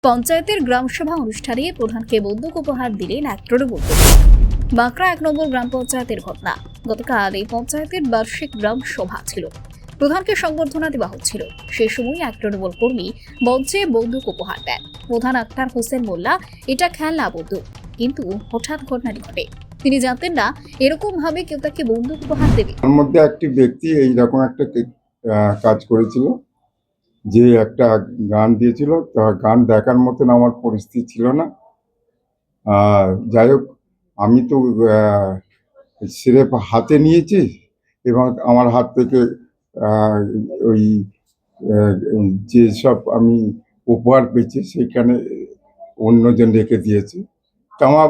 পঞ্চায়েতের গ্রামসভা অনুষ্ঠানে প্রধানকে বন্দুক উপহার দিলেন এক তৃণমূল কর্মী। বাঁকড়া ১ নম্বর গ্রাম পঞ্চায়েতের ঘটনা। গতকাল এই পঞ্চায়েতের বার্ষিক গ্রাম সভা ছিল। প্রধানকে সংবর্ধনা দেওয়া হচ্ছিল। সেই সময় এক তৃণমূল কর্মী মঞ্চে বন্দুক উপহার দেন। প্রধান আক্তার হোসেন মোল্লা এটা খেলনা বন্দুক, কিন্তু হঠাৎ ঘটনাটি ঘটে। তিনি জানতেন না এরকম ভাবে কেউ তাকে বন্দুক উপহার দেবে। তার মধ্যে একটি ব্যক্তি এইরকম একটা কাজ করেছিল, যে একটা গান দিয়েছিল। তা গান দেখার মতন আমার পরিস্থিতি ছিল না। যাই হোক, আমি তো স্রেফ হাতে নিয়েছি এবং আমার হাত থেকে ওই যেসব আমি উপহার পেয়েছি সেখানে অন্যজন রেখে দিয়েছে। তা আমার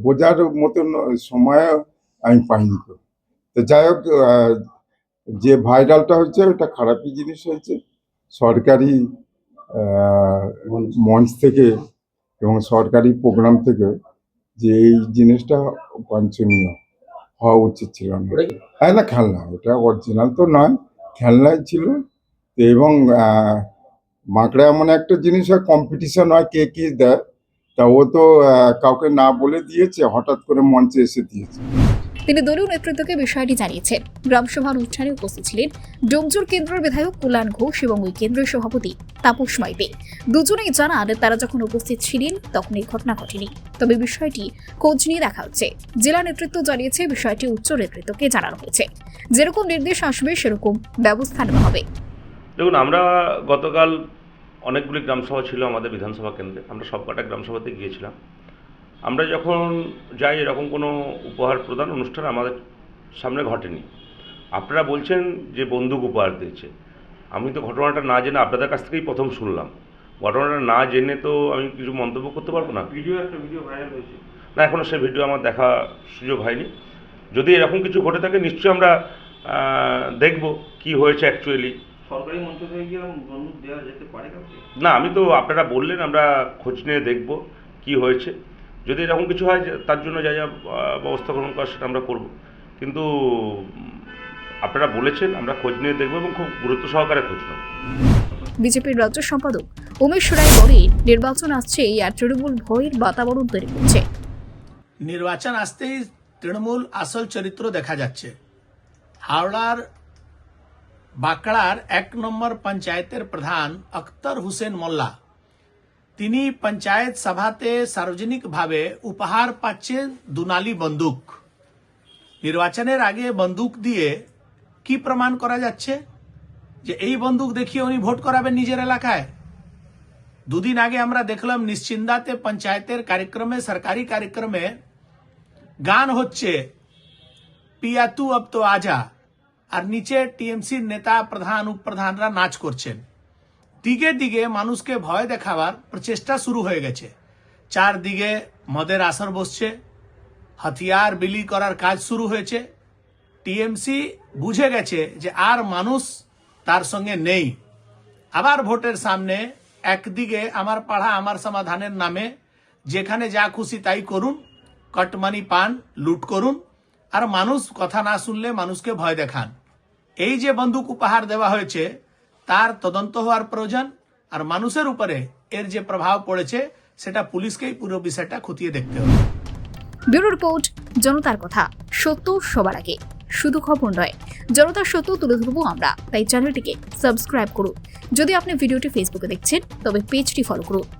বোঝার মতন সময় আমি পাইনি। তো যাই হোক, যে ভাইরালটা হয়েছে ওটা খারাপই জিনিস হয়েছে। সরকারি মঞ্চ থেকে এবং সরকারি প্রোগ্রাম থেকে যে এই জিনিসটা বাঞ্ছনীয় হওয়া উচিত ছিল না। হ্যাঁ, না খেলনা, এটা অরিজিনাল তো নয়, খেলনাই ছিল। এবং বাঁকড়া এমন একটা জিনিস হয়, কম্পিটিশন হয় কে কি দেয়। তা ও তো কাউকে না বলে দিয়েছে, হঠাৎ করে মঞ্চে এসে দিয়েছে। তিনি দলীয় নেতৃত্বকে বিষয়টি জানিয়েছেন। গ্রামসভা অনুষ্ঠানে উপস্থিত ছিলেন ডোমজুর কেন্দ্রের বিধায়ক কল্যাণ ঘোষ এবং ওই কেন্দ্রের সভাপতি তাপস মাইতি। দুজনেই জানান, তারা যখন উপস্থিত ছিলেন তখন এই ঘটনা ঘটেনি। তবে বিষয়টি খোঁজ নিয়ে দেখা হচ্ছে। জেলা নেতৃত্ব জানিয়েছে বিষয়টি উচ্চ নেতৃত্বকে জানানো হয়েছে। যেরকম নির্দেশ আসবে সেরকম ব্যবস্থা নেওয়া হবে। দেখুন, আমরা গতকাল অনেকগুলি গ্রামসভা ছিল আমাদের বিধানসভা কেন্দ্রে। আমরা সবকটা গ্রামসভাতে গিয়েছিলাম। আমরা যখন যাই, এরকম কোনো উপহার প্রদান অনুষ্ঠান আমাদের সামনে ঘটেনি। আপনারা বলছেন যে বন্দুক উপহার দিয়েছে। আমি তো ঘটনাটা না জেনে আপনাদের কাছ থেকেই প্রথম শুনলাম। ঘটনাটা না জেনে তো আমি কিছু মন্তব্য করতে পারবো না। একটা ভিডিও ভাইরাল হয়েছে না, এখনও সেই ভিডিও আমার দেখা সুযোগ হয়নি। যদি এরকম কিছু ঘটে থাকে নিশ্চয়ই আমরা দেখব কি হয়েছে অ্যাকচুয়ালি। সরকারি মঞ্চ থেকে কি বন্দুক দেওয়া যেতে পারে কাউকে? না, আমি তো আপনারা বললেন, আমরা খোঁজ নিয়ে দেখব কি হয়েছে। যদি এরকম কিছু হয় তার জন্য যা যা ব্যবস্থা গ্রহণ করা সেটা আমরা করব। কিন্তু আপনারা বলেছেন, আমরা খোঁজ নিয়ে দেখব এবং খুব গুরুত্ব সহকারে খোঁজ নেব। বিজেপির রাজ্য সম্পাদক উমেশ রায় বলেন, নির্বাচন আসছে আর তৃণমূল ভয়ের বাতাবরণ তৈরি করছে। নির্বাচন আসতেই তৃণমূল আসল চরিত্র দেখা যাচ্ছে। হাওড়ার বাঁকড়ার ১ নম্বর পঞ্চায়েতের প্রধান আক্তার হোসেন মোল্লা, তিনি পঞ্চায়েত সভাতে সার্বজনিকভাবে উপহার পাচ্ছেন দুনালি বন্দুক। নির্বাচনের আগে বন্দুক দিয়ে কি প্রমাণ করা যাচ্ছে যে এই বন্দুক দেখিয়ে উনি ভোট করাবেন নিজের এলাকায়? দুদিন আগে আমরা দেখলাম নিশ্চিন্দাতে পঞ্চায়েতের কার্যক্রমে, সরকারি কার্যক্রমে গান হচ্ছে পিয়া তু আব তো আজা, আর নিচে টিএমসির নেতা, প্রধান, উপপ্রধানরা নাচ করছেন। দিকে দিকে মানুষকে ভয় দেখাবার প্রচেষ্টা শুরু হয়ে গেছে। চারদিকে মদের আসর বসছে, হাতিয়ার বিলি করার কাজ শুরু হয়েছে। টিএমসি বুঝে গেছে যে আর মানুষ তার সঙ্গে নেই। আবার ভোটের সামনে একদিকে আমার পাড়া আমার সমাধানের নামে যেখানে যা খুশি তাই করুন, কটমানি পান, লুট করুন, আর মানুষ কথা না শুনলে মানুষকে ভয় দেখান। এই যে বন্দুক উপহার দেওয়া হয়েছে তার তদন্ত হওয়ার প্রয়োজন, আর মানুষের উপরে এর যে প্রভাব পড়েছে সেটা পুলিশকেই পুরো বিষয়টা খতিয়ে দেখতে হবে। ব্যুরো রিপোর্ট, জনতার কথা। সত্য সবার আগে, শুধু খবর নয়, জনতার সত্য তুলে ধরবো আমরা। তাই চ্যানেলটিকে সাবস্ক্রাইব করুন। যদি আপনি ভিডিওটি ফেসবুকে দেখছেন তবে পেজটি ফলো করুন।